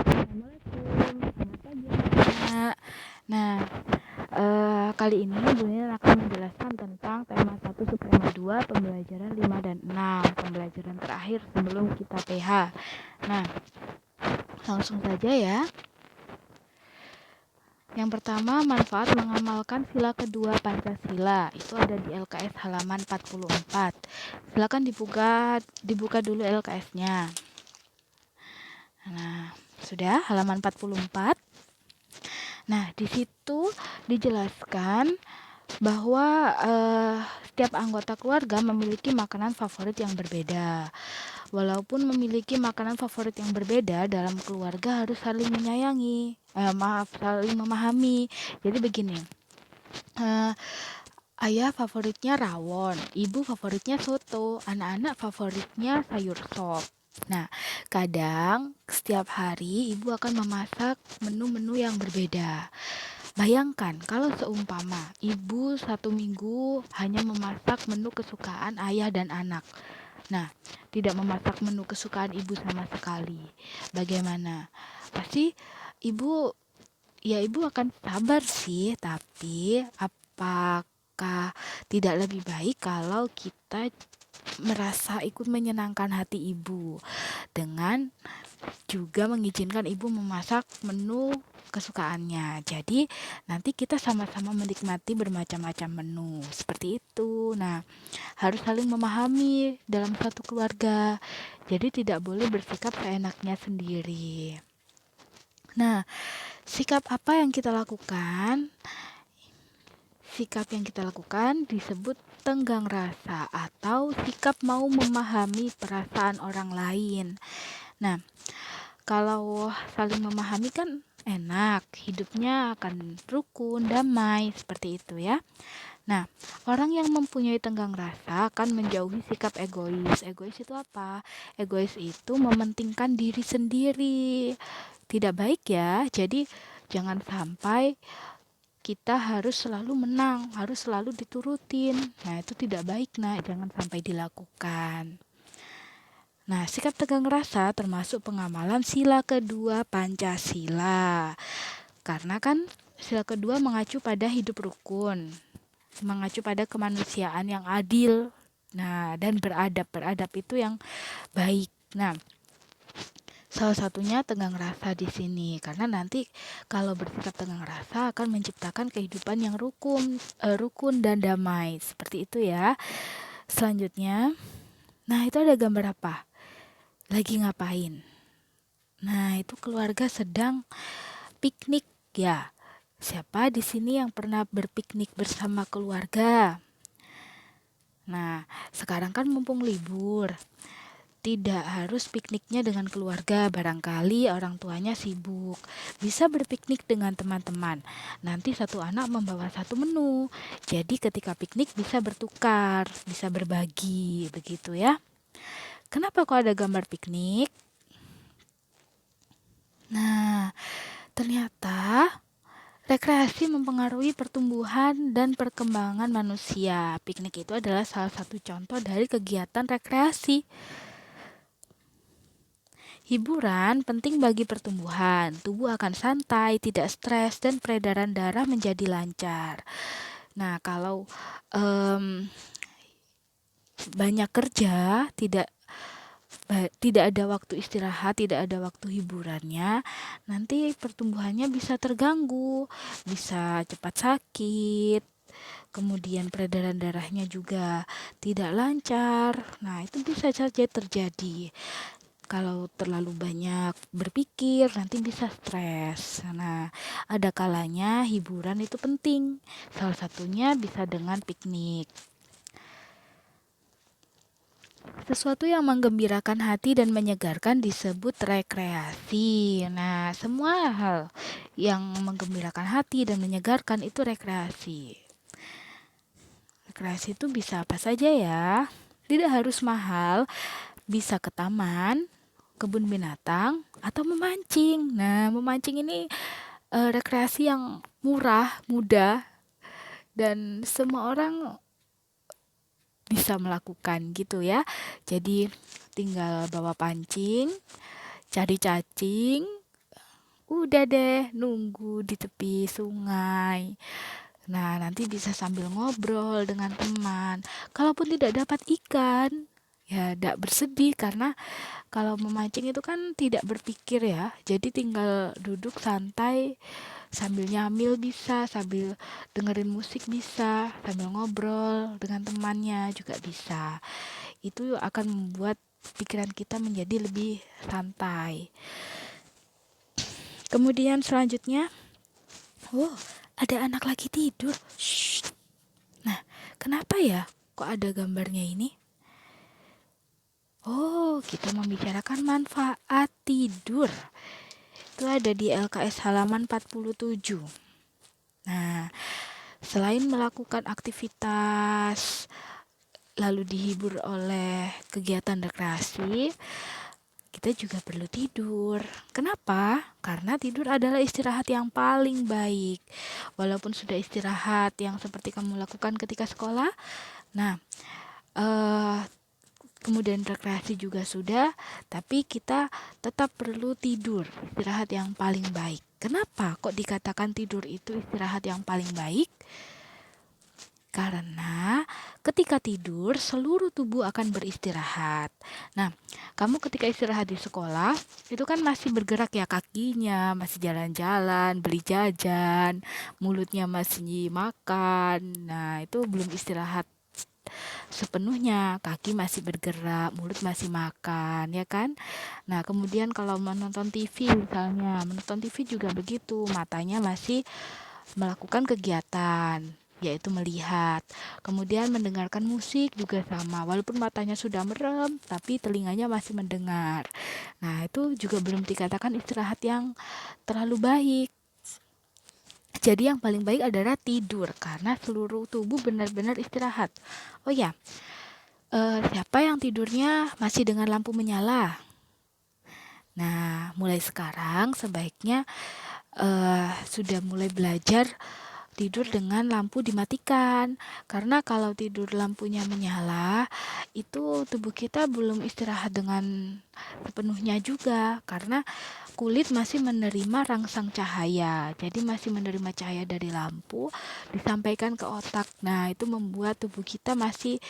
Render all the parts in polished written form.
Assalamualaikum, selamat pagi anak-anak. Nah, kali ini Bu Nina akan menjelaskan tentang tema 1 subtema 2 pembelajaran 5 dan 6, pembelajaran terakhir sebelum kita PH. Nah, langsung saja ya. Yang pertama, manfaat mengamalkan sila kedua Pancasila. Itu ada di LKS halaman 44. Silakan dibuka dulu LKS-nya. Nah, sudah halaman 44. Nah, di situ dijelaskan bahwa setiap anggota keluarga memiliki makanan favorit yang berbeda. Walaupun memiliki makanan favorit yang berbeda, dalam keluarga harus saling menyayangi. Saling memahami. Jadi begini, eh, ayah favoritnya rawon, ibu favoritnya soto, anak-anak favoritnya sayur sop. Nah, kadang setiap hari ibu akan memasak menu-menu yang berbeda. Bayangkan kalau seumpama ibu 1 minggu hanya memasak menu kesukaan ayah dan anak. Nah, tidak memasak menu kesukaan ibu sama sekali. Bagaimana? Pasti ibu, ibu akan sabar sih, tapi apakah tidak lebih baik kalau kita merasa ikut menyenangkan hati ibu dengan juga mengizinkan ibu memasak menu kesukaannya. Jadi nanti kita sama-sama menikmati bermacam-macam menu seperti itu. Nah, harus saling memahami dalam satu keluarga. Jadi tidak boleh bersikap seenaknya sendiri. Nah, sikap apa yang kita lakukan? Sikap yang kita lakukan disebut tenggang rasa atau sikap mau memahami perasaan orang lain. Nah, kalau saling memahami kan enak, hidupnya akan rukun, damai, seperti itu ya. Nah, orang yang mempunyai tenggang rasa akan menjauhi sikap egois. Egois itu apa? Egois itu mementingkan diri sendiri. Tidak baik ya. Jadi jangan sampai kita harus selalu menang, harus selalu diturutin. Nah, itu tidak baik, nak. Jangan sampai dilakukan. Nah, sikap tegang rasa termasuk pengamalan sila kedua Pancasila. Karena kan sila kedua mengacu pada hidup rukun, mengacu pada kemanusiaan yang adil, nah, dan beradab. Beradab itu yang baik. Nah, salah satunya tegang rasa di sini, karena nanti kalau bersikap tegang rasa akan menciptakan kehidupan yang rukun dan damai. Seperti itu ya. Selanjutnya, nah itu ada gambar apa? Lagi ngapain? Nah, itu keluarga sedang piknik ya. Siapa di sini yang pernah berpiknik bersama keluarga? Nah, sekarang kan mumpung libur. Tidak harus pikniknya dengan keluarga, barangkali orang tuanya sibuk. Bisa berpiknik dengan teman-teman. Nanti satu anak membawa satu menu. Jadi ketika piknik bisa bertukar, bisa berbagi, begitu ya. Kenapa kok ada gambar piknik? Nah, ternyata rekreasi mempengaruhi pertumbuhan dan perkembangan manusia. Piknik itu adalah salah satu contoh dari kegiatan rekreasi. Hiburan penting bagi pertumbuhan. Tubuh akan santai, tidak stres, dan peredaran darah menjadi lancar. Nah, kalau banyak kerja, tidak ada waktu istirahat, tidak ada waktu hiburannya, nanti pertumbuhannya bisa terganggu, bisa cepat sakit, kemudian peredaran darahnya juga tidak lancar. Nah, itu bisa saja terjadi. Kalau terlalu banyak berpikir, nanti bisa stres. Nah, ada kalanya hiburan itu penting. Salah satunya bisa dengan piknik. Sesuatu yang menggembirakan hati dan menyegarkan disebut rekreasi. Nah, semua hal yang menggembirakan hati dan menyegarkan itu rekreasi. Rekreasi itu bisa apa saja ya. Tidak harus mahal, bisa ke taman, kebun binatang, atau memancing. Nah, memancing ini rekreasi yang murah, mudah, dan semua orang bisa melakukan gitu ya. Jadi tinggal bawa pancing, cari cacing, udah deh nunggu di tepi sungai. Nah, nanti bisa sambil ngobrol dengan teman. Kalaupun tidak dapat ikan, ya tidak bersedih karena kalau memancing itu kan tidak berpikir ya. Jadi tinggal duduk santai sambil nyamil bisa, sambil dengerin musik bisa, sambil ngobrol dengan temannya juga bisa. Itu akan membuat pikiran kita menjadi lebih santai. Kemudian selanjutnya, oh, ada anak lagi tidur. Shh. Nah, kenapa ya kok ada gambarnya ini? Oh, kita membicarakan manfaat tidur. Itu ada di LKS halaman 47. Nah, selain melakukan aktivitas lalu dihibur oleh kegiatan rekreasi, kita juga perlu tidur. Kenapa? Karena tidur adalah istirahat yang paling baik. Walaupun sudah istirahat yang seperti kamu lakukan ketika sekolah, nah, eh, kemudian rekreasi juga sudah, tapi kita tetap perlu tidur, istirahat yang paling baik. Kenapa kok dikatakan tidur itu istirahat yang paling baik? Karena ketika tidur, seluruh tubuh akan beristirahat. Nah, kamu ketika istirahat di sekolah, itu kan masih bergerak ya kakinya, masih jalan-jalan, beli jajan, mulutnya masih makan. Nah, itu belum istirahat sepenuhnya, kaki masih bergerak, mulut masih makan, ya kan? Nah, kemudian kalau menonton TV misalnya, menonton TV juga begitu, matanya masih melakukan kegiatan, yaitu melihat. Kemudian mendengarkan musik juga sama, walaupun matanya sudah merem, tapi telinganya masih mendengar. Nah, itu juga belum dikatakan istirahat yang terlalu baik. Jadi yang paling baik adalah tidur, karena seluruh tubuh benar-benar istirahat. Oh ya, siapa yang tidurnya masih dengan lampu menyala? Nah, mulai sekarang sebaiknya sudah mulai belajar tidur dengan lampu dimatikan. Karena kalau tidur lampunya menyala, itu tubuh kita belum istirahat dengan sepenuhnya juga. Karena kulit masih menerima rangsang cahaya. Jadi masih menerima cahaya dari lampu disampaikan ke otak. Nah, itu membuat tubuh kita masih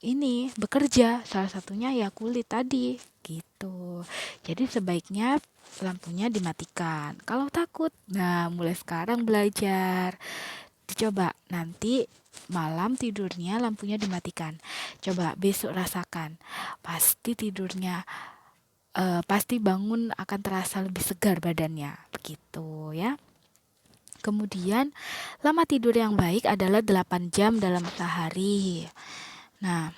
ini bekerja, salah satunya ya kulit tadi gitu. Jadi sebaiknya lampunya dimatikan. Kalau takut, nah mulai sekarang belajar. Dicoba nanti malam tidurnya lampunya dimatikan. Coba besok rasakan. Pasti tidurnya pasti bangun akan terasa lebih segar badannya. Begitu ya. Kemudian lama tidur yang baik adalah 8 jam dalam sehari. Nah,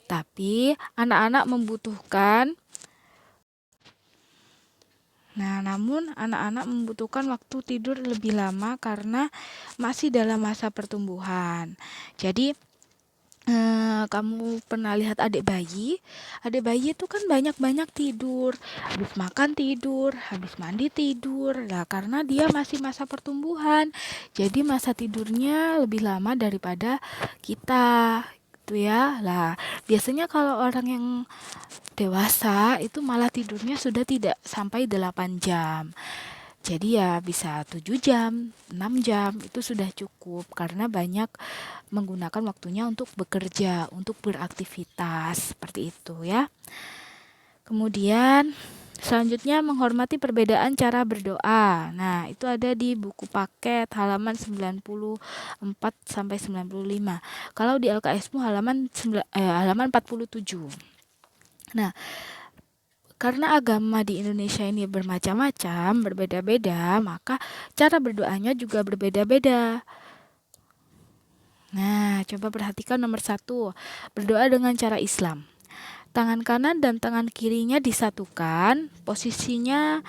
tapi anak-anak membutuhkan namun anak-anak membutuhkan waktu tidur lebih lama karena masih dalam masa pertumbuhan. Jadi kamu pernah lihat adik bayi? Adik bayi itu kan banyak-banyak tidur, habis makan tidur, habis mandi tidur. Lah karena dia masih masa pertumbuhan. Jadi masa tidurnya lebih lama daripada kita. Gitu ya. Lah, biasanya kalau orang yang dewasa itu malah tidurnya sudah tidak sampai 8 jam. Jadi ya bisa 7 jam, 6 jam itu sudah cukup karena banyak menggunakan waktunya untuk bekerja, untuk beraktivitas seperti itu ya. Kemudian selanjutnya menghormati perbedaan cara berdoa. Nah, itu ada di buku paket halaman 94 sampai 95. Kalau di LKSmu halaman 47. Nah, karena agama di Indonesia ini bermacam-macam, berbeda-beda, maka cara berdoanya juga berbeda-beda. Nah, coba perhatikan nomor 1, berdoa dengan cara Islam. Tangan kanan dan tangan kirinya disatukan, posisinya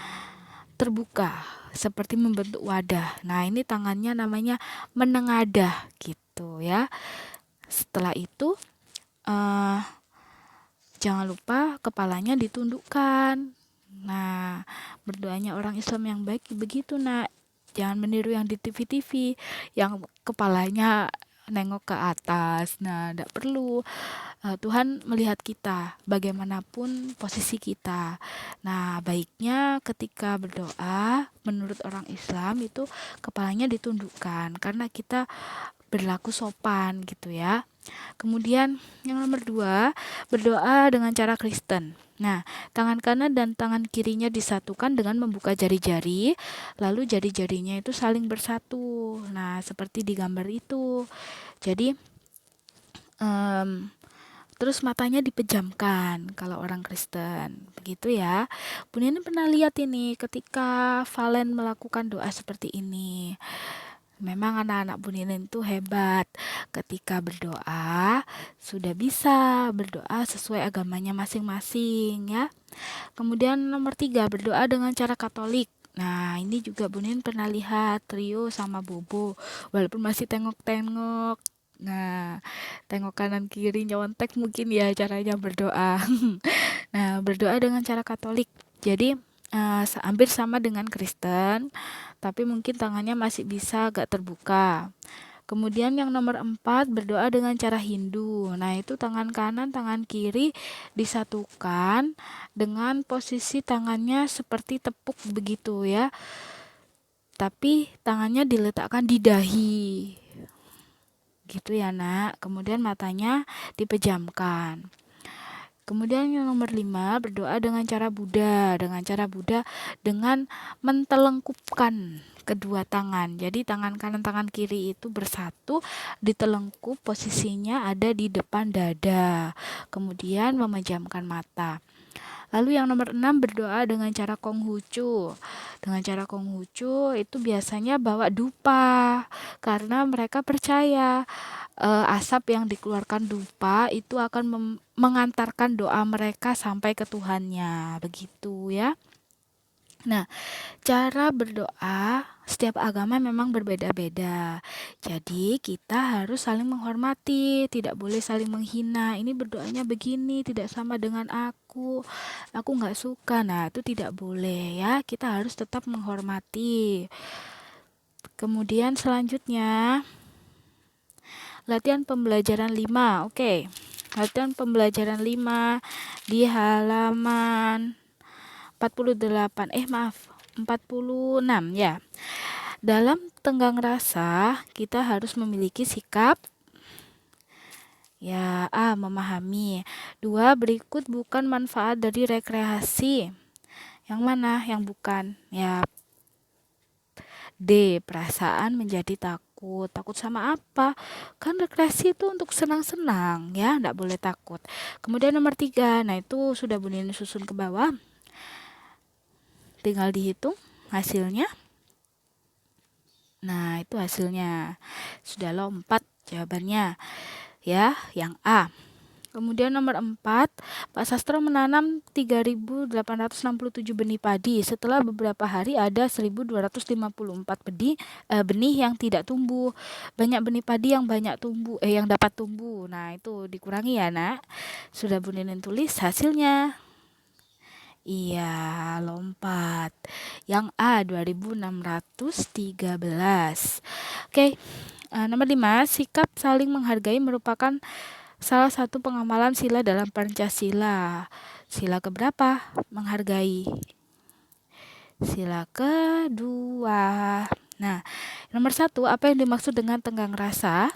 terbuka, seperti membentuk wadah. Nah, ini tangannya namanya menengadah, gitu ya. Setelah itu, jangan lupa kepalanya ditundukkan. Nah, berdoanya orang Islam yang baik begitu, nak. Jangan meniru yang di TV-TV, yang kepalanya nengok ke atas. Nah, tidak perlu. Tuhan melihat kita bagaimanapun posisi kita. Nah, baiknya ketika berdoa menurut orang Islam itu kepalanya ditundukkan karena kita berlaku sopan gitu ya. Kemudian yang nomor 2, berdoa dengan cara Kristen. Nah, tangan kanan dan tangan kirinya disatukan dengan membuka jari-jari, lalu jari-jarinya itu saling bersatu. Nah, seperti di gambar itu. Jadi, terus matanya dipejamkan kalau orang Kristen. Begitu ya. Bun ini pernah lihat ini ketika Valen melakukan doa seperti ini. Memang anak-anak Bun Inin itu hebat. Ketika berdoa, sudah bisa berdoa sesuai agamanya masing-masing ya. Kemudian nomor 3, berdoa dengan cara Katolik. Nah, ini juga Bun Inin pernah lihat Trio sama Bobo, walaupun masih tengok-tengok. Nah, tengok kanan kiri nyontek mungkin ya caranya berdoa. Nah, berdoa dengan cara Katolik. Jadi, hampir sama dengan Kristen, tapi mungkin tangannya masih bisa agak terbuka. Kemudian yang nomor 4, berdoa dengan cara Hindu. Nah, itu tangan kanan, tangan kiri disatukan dengan posisi tangannya seperti tepuk begitu ya. Tapi tangannya diletakkan di dahi. Gitu ya, Nak. Kemudian matanya dipejamkan. Kemudian yang nomor 5, berdoa dengan cara Buddha. Dengan cara Buddha dengan mentelengkupkan kedua tangan. Jadi tangan kanan, tangan kiri itu bersatu, ditelengkup, posisinya ada di depan dada. Kemudian memejamkan mata. Lalu yang nomor 6, berdoa dengan cara Konghucu. Dengan cara Konghucu itu biasanya bawa dupa, karena mereka percaya asap yang dikeluarkan dupa itu akan mengantarkan doa mereka sampai ke Tuhannya. Begitu ya. Nah, cara berdoa setiap agama memang berbeda-beda. Jadi kita harus saling menghormati, tidak boleh saling menghina. Ini berdoanya begini, tidak sama dengan aku nggak suka. Nah, itu tidak boleh ya. Kita harus tetap menghormati. Kemudian selanjutnya, latihan pembelajaran 5. Oke. Latihan pembelajaran 5 di halaman 48. 46 ya. Dalam tenggang rasa, kita harus memiliki sikap ya, memahami. 2, berikut bukan manfaat dari rekreasi. Yang mana? Yang bukan. Ya, D, perasaan menjadi takut. Takut sama apa? Kan rekreasi itu untuk senang-senang ya, enggak boleh takut. Kemudian nomor 3, nah itu sudah Bunin susun ke bawah. Tinggal dihitung hasilnya. Nah, itu hasilnya. Sudah lompat jawabannya. Ya, yang A. Kemudian nomor 4, Pak Sastro menanam 3.867 benih padi. Setelah beberapa hari ada 1.254 benih yang tidak tumbuh. Banyak benih padi yang yang dapat tumbuh. Nah, itu dikurangi ya, Nak. Sudah Bun Inin tulis hasilnya. Iya, lompat. Yang A, 2.613. Oke, nomor 5, sikap saling menghargai merupakan salah satu pengamalan sila dalam Pancasila. Sila keberapa? Menghargai. Sila kedua. Nah, nomor 1, apa yang dimaksud dengan tenggang rasa?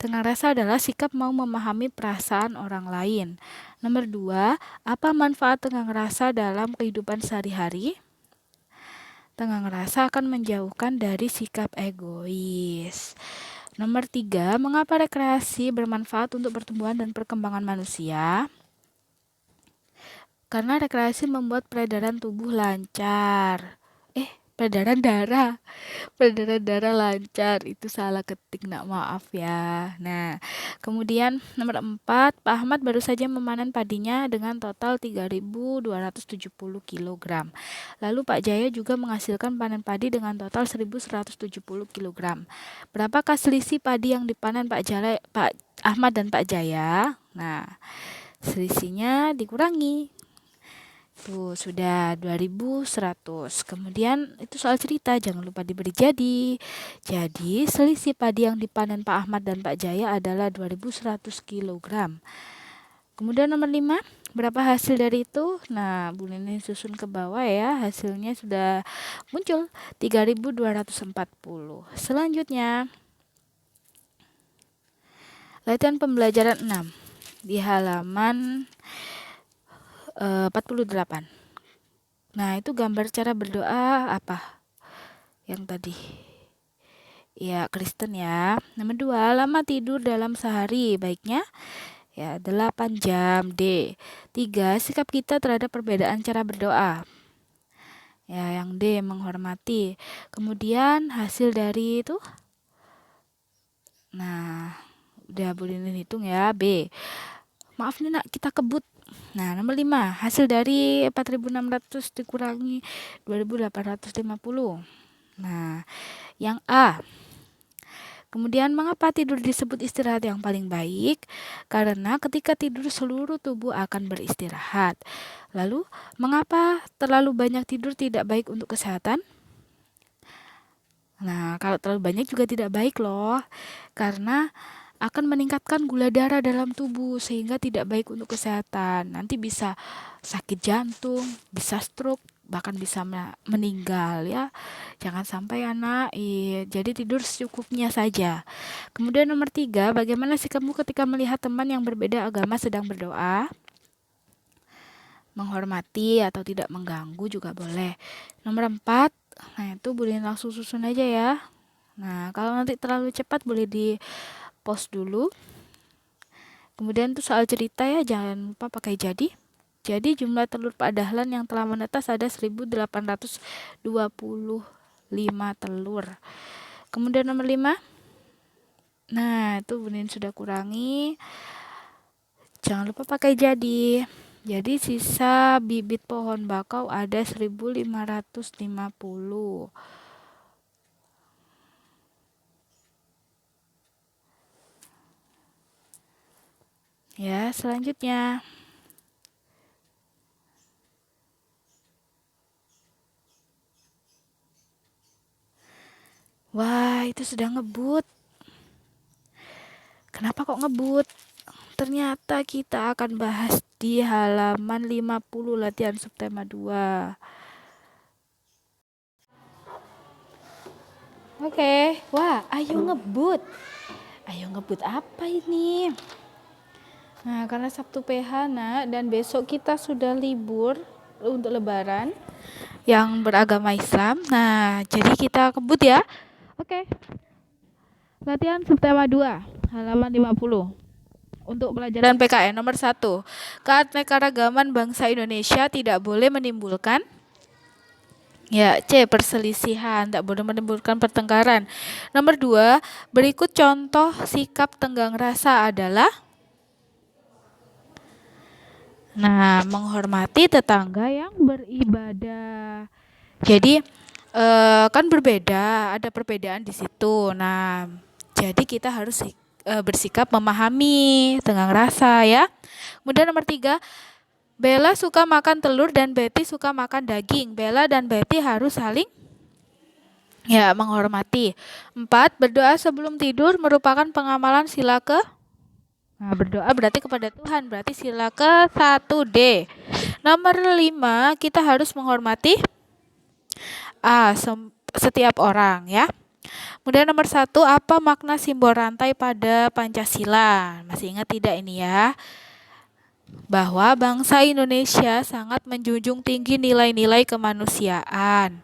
Tenggang rasa adalah sikap mau memahami perasaan orang lain. Nomor 2, apa manfaat tenggang rasa dalam kehidupan sehari-hari? Tenggang rasa akan menjauhkan dari sikap egois. Nomor 3, mengapa rekreasi bermanfaat untuk pertumbuhan dan perkembangan manusia? Karena rekreasi membuat peredaran tubuh lancar. Peredaran darah lancar, itu salah ketik, nak, maaf ya. Nah, kemudian nomor 4, Pak Ahmad baru saja memanen padinya dengan total 3.270 kg. Lalu Pak Jaya juga menghasilkan panen padi dengan total 1.170 kg. Berapakah selisih padi yang dipanen Pak Ahmad dan Pak Jaya? Nah, selisihnya dikurangi. Tuh, sudah 2100. Kemudian itu soal cerita, jangan lupa diberi jadi. Jadi, selisih padi yang dipanen Pak Ahmad dan Pak Jaya adalah 2100 kilogram. Kemudian nomor 5, berapa hasil dari itu? Nah, Bu Nini susun ke bawah ya, hasilnya sudah muncul 3240. Selanjutnya, latihan pembelajaran 6 di halaman 48. Nah, itu gambar cara berdoa apa? Yang tadi. Ya, Kristen ya. Nomor 2, lama tidur dalam sehari, baiknya ya 8 jam. D. 3, sikap kita terhadap perbedaan cara berdoa. Ya, yang D, menghormati. Kemudian hasil dari itu. Nah, udah boleh hitung ya. B. Maaf nih nak, kita kebut. Nah, nomor 5, hasil dari 4600 dikurangi 2850. Nah, yang A. Kemudian mengapa tidur disebut istirahat yang paling baik? Karena ketika tidur seluruh tubuh akan beristirahat. Lalu, mengapa terlalu banyak tidur tidak baik untuk kesehatan? Nah, kalau terlalu banyak juga tidak baik loh. Karena akan meningkatkan gula darah dalam tubuh sehingga tidak baik untuk kesehatan. Nanti bisa sakit jantung, bisa stroke, bahkan bisa meninggal ya. Jangan sampai anak, jadi tidur secukupnya saja. Kemudian nomor 3, bagaimana sikapmu ketika melihat teman yang berbeda agama sedang berdoa? Menghormati atau tidak mengganggu juga boleh. Nomor 4, nah itu boleh langsung susun aja ya. Nah, kalau nanti terlalu cepat boleh di pause dulu. Kemudian tuh soal cerita ya, jangan lupa pakai jadi. Jadi jumlah telur Pak Dahlan yang telah menetas ada 1825 telur. Kemudian nomor 5. Nah, itu Bunin sudah kurangi. Jangan lupa pakai jadi. Jadi sisa bibit pohon bakau ada 1550. Ya, selanjutnya. Wah, itu sudah ngebut. Kenapa kok ngebut? Ternyata kita akan bahas di halaman 50 latihan subtema 2. Oke, wah, ayo ngebut. Ayo ngebut apa ini? Nah, karena Sabtu PH, nak, dan besok kita sudah libur untuk Lebaran yang beragama Islam. Nah, jadi kita kebut ya. Oke. Latihan subtema 2, halaman 50. Untuk pelajaran PKN nomor 1. Keanekaragaman bangsa Indonesia tidak boleh menimbulkan ya, C. Perselisihan, tak boleh menimbulkan pertengkaran. Nomor 2, berikut contoh sikap tenggang rasa adalah menghormati tetangga yang beribadah. Jadi kan berbeda, ada perbedaan di situ. Nah, jadi kita harus bersikap memahami tenggang rasa ya. Kemudian nomor 3, Bella suka makan telur dan Betty suka makan daging. Bella dan Betty harus saling menghormati. 4, berdoa sebelum tidur merupakan pengamalan sila ke. Nah, berdoa berarti kepada Tuhan, berarti sila ke-1D. Nomor 5, kita harus menghormati setiap orang ya. Kemudian nomor 1, apa makna simbol rantai pada Pancasila? Masih ingat tidak ini ya? Bahwa bangsa Indonesia sangat menjunjung tinggi nilai-nilai kemanusiaan.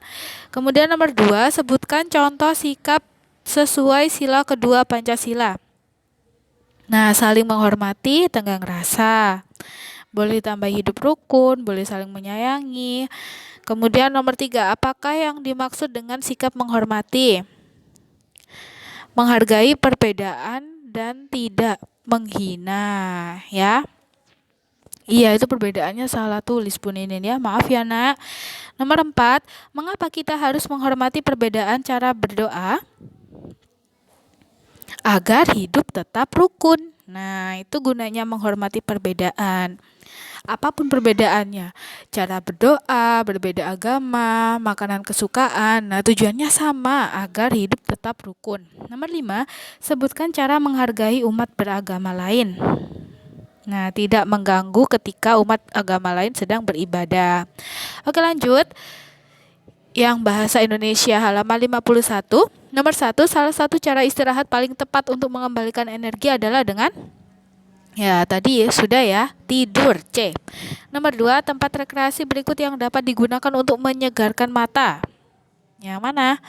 Kemudian nomor 2, sebutkan contoh sikap sesuai sila kedua Pancasila. Nah, saling menghormati, tenggang rasa. Boleh ditambah hidup rukun, boleh saling menyayangi. Kemudian nomor 3, apakah yang dimaksud dengan sikap menghormati? Menghargai perbedaan dan tidak menghina, ya. Iya, itu perbedaannya salah tulis Bun Inin ya. Maaf ya, Nak. Nomor 4, mengapa kita harus menghormati perbedaan cara berdoa? Agar hidup tetap rukun. Nah, itu gunanya menghormati perbedaan. Apapun perbedaannya, cara berdoa, berbeda agama, makanan kesukaan. Nah, tujuannya sama agar hidup tetap rukun. Nomor 5, sebutkan cara menghargai umat beragama lain. Nah, tidak mengganggu ketika umat agama lain sedang beribadah. Oke, lanjut. Yang bahasa Indonesia halaman 51. Nomor 1, salah satu cara istirahat paling tepat untuk mengembalikan energi adalah dengan tadi sudah ya, tidur. C. Nomor 2, tempat rekreasi berikut yang dapat digunakan untuk menyegarkan mata. Yang mana?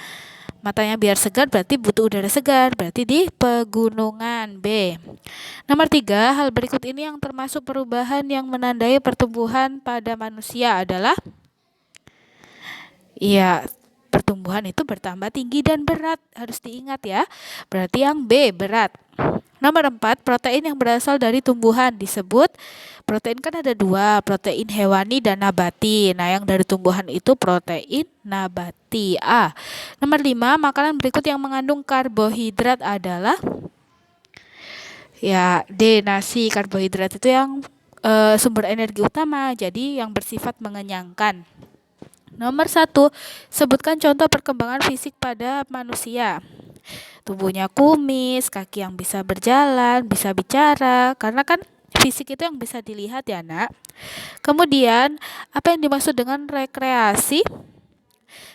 Matanya biar segar berarti butuh udara segar, berarti di pegunungan. B. Nomor 3, hal berikut ini yang termasuk perubahan yang menandai pertumbuhan pada manusia adalah pertumbuhan itu bertambah tinggi dan berat. Harus diingat ya. Berarti yang B, berat. Nomor 4, protein yang berasal dari tumbuhan disebut, protein kan ada 2, protein hewani dan nabati. Nah, yang dari tumbuhan itu protein nabati. A. Nomor 5, makanan berikut yang mengandung karbohidrat adalah D. Nasi. Karbohidrat itu yang sumber energi utama, jadi yang bersifat mengenyangkan. Nomor 1, sebutkan contoh perkembangan fisik pada manusia. Tubuhnya kumis, kaki yang bisa berjalan, bisa bicara, karena kan fisik itu yang bisa dilihat ya, Nak. Kemudian, apa yang dimaksud dengan rekreasi?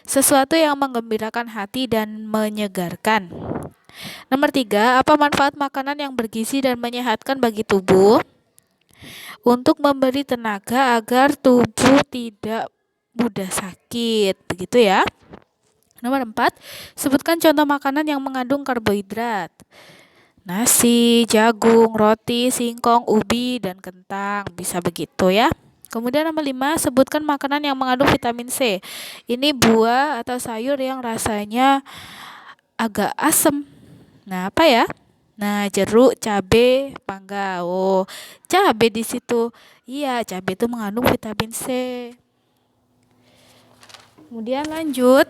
Sesuatu yang menggembirakan hati dan menyegarkan. Nomor 3, apa manfaat makanan yang bergizi dan menyehatkan bagi tubuh? Untuk memberi tenaga agar tubuh tidak mudah sakit, begitu ya. Nomor 4, sebutkan contoh makanan yang mengandung karbohidrat. Nasi, jagung, roti, singkong, ubi, dan kentang, bisa begitu ya. Kemudian nomor 5, sebutkan makanan yang mengandung vitamin C. Ini buah atau sayur yang rasanya agak asam. Nah, apa ya? Nah, jeruk, cabai, mangga. Oh, cabai di situ. Iya, cabai itu mengandung vitamin C. Kemudian lanjut.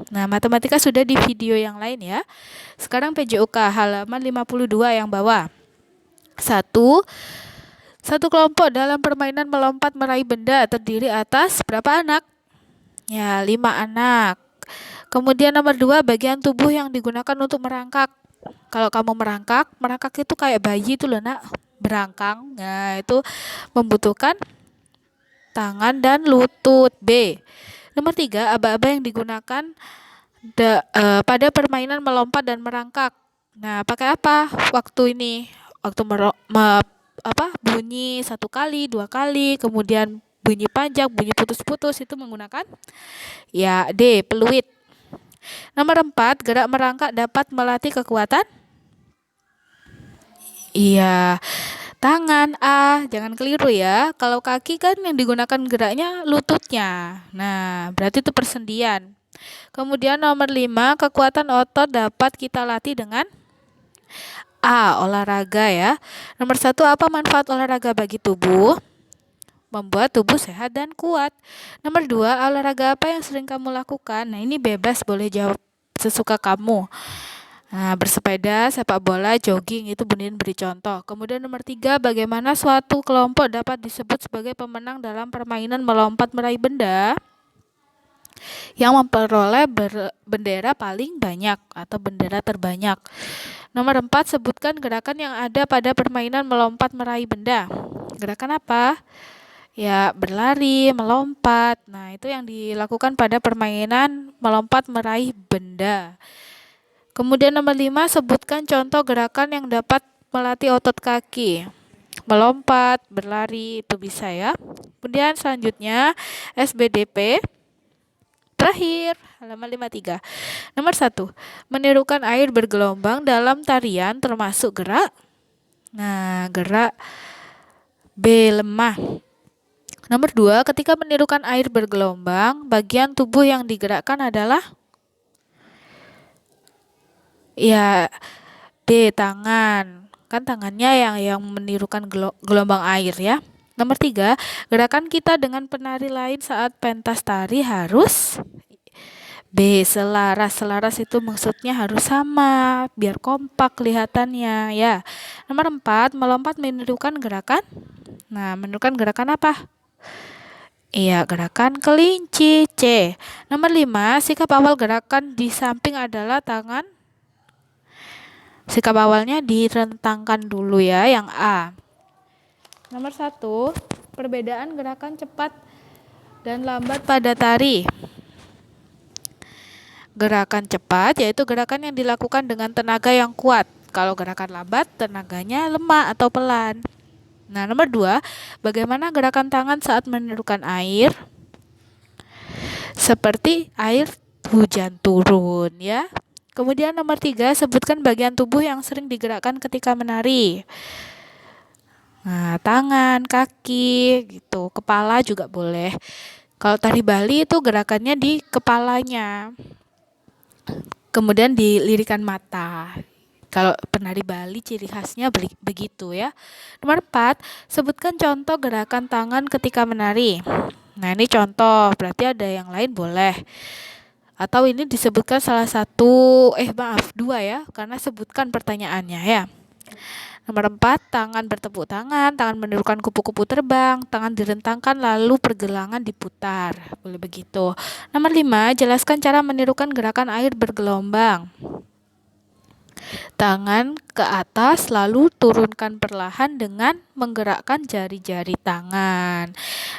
Nah, matematika sudah di video yang lain ya. Sekarang PJOK halaman 52 yang bawah. 1. Satu kelompok dalam permainan melompat meraih benda terdiri atas berapa anak? 5 anak. Kemudian nomor 2, bagian tubuh yang digunakan untuk merangkak. Kalau kamu merangkak itu kayak bayi itu loh, Nak. Berangkang. Nah, itu membutuhkan tangan dan lutut. B. Nomor 3, aba-aba yang digunakan pada permainan melompat dan merangkak. Nah, pakai apa waktu ini? Waktu bunyi 1 kali, 2 kali, kemudian bunyi panjang, bunyi putus-putus, itu menggunakan D, peluit. Nomor 4, gerak merangkak dapat melatih kekuatan tangan. A, jangan keliru ya. Kalau kaki kan yang digunakan geraknya lututnya. Nah, berarti itu persendian. Kemudian nomor 5, kekuatan otot dapat kita latih dengan A, olahraga ya. Nomor 1, apa manfaat olahraga bagi tubuh? Membuat tubuh sehat dan kuat. Nomor 2, olahraga apa yang sering kamu lakukan? Nah, ini bebas, boleh jawab sesuka kamu. Nah, bersepeda, sepak bola, jogging, itu Bundin beri contoh. Kemudian nomor 3, bagaimana suatu kelompok dapat disebut sebagai pemenang dalam permainan melompat meraih benda yang memperoleh bendera paling banyak atau bendera terbanyak. Nomor 4, sebutkan gerakan yang ada pada permainan melompat meraih benda. Gerakan apa? Berlari, melompat. Nah, itu yang dilakukan pada permainan melompat meraih benda. Kemudian nomor 5, sebutkan contoh gerakan yang dapat melatih otot kaki. Melompat, berlari, itu bisa ya. Kemudian selanjutnya SBDP. Terakhir, halaman 53. Nomor 1, menirukan air bergelombang dalam tarian termasuk gerak. Nah, gerak B, lemah. Nomor 2, ketika menirukan air bergelombang, bagian tubuh yang digerakkan adalah D, tangan. Kan tangannya yang menirukan gelombang air ya. Nomor 3, gerakan kita dengan penari lain saat pentas tari harus B, selaras. Selaras itu maksudnya harus sama, biar kompak kelihatannya ya. Nomor 4, melompat menirukan gerakan. Nah, menentukan gerakan apa? Iya, gerakan kelinci. C. Nomor 5, sikap awal gerakan di samping adalah tangan. Sikap awalnya direntangkan dulu ya, yang A. Nomor 1, perbedaan gerakan cepat dan lambat pada tari. Gerakan cepat yaitu gerakan yang dilakukan dengan tenaga yang kuat. Kalau gerakan lambat, tenaganya lemah atau pelan. Nah, nomor 2, bagaimana gerakan tangan saat menirukan air? Seperti air hujan turun ya. Kemudian nomor 3, sebutkan bagian tubuh yang sering digerakkan ketika menari. Nah, tangan, kaki, gitu. Kepala juga boleh. Kalau tari Bali itu gerakannya di kepalanya. Kemudian dilirikan mata. Kalau penari Bali ciri khasnya begitu ya. Nomor 4, sebutkan contoh gerakan tangan ketika menari. Nah, ini contoh, berarti ada yang lain boleh. Atau ini disebutkan salah satu, dua ya, karena sebutkan pertanyaannya ya. Nomor 4, tangan bertepuk tangan, tangan menirukan kupu-kupu terbang, tangan direntangkan lalu pergelangan diputar. Boleh begitu. Nomor 5, jelaskan cara menirukan gerakan air bergelombang. Tangan ke atas lalu turunkan perlahan dengan menggerakkan jari-jari tangan.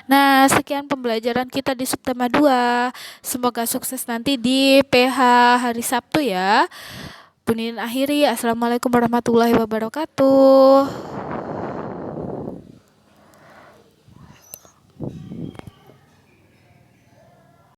Nah, sekian pembelajaran kita di subtema 2. Semoga sukses nanti di PH hari Sabtu ya. Bunyin akhiri. Assalamualaikum warahmatullahi wabarakatuh.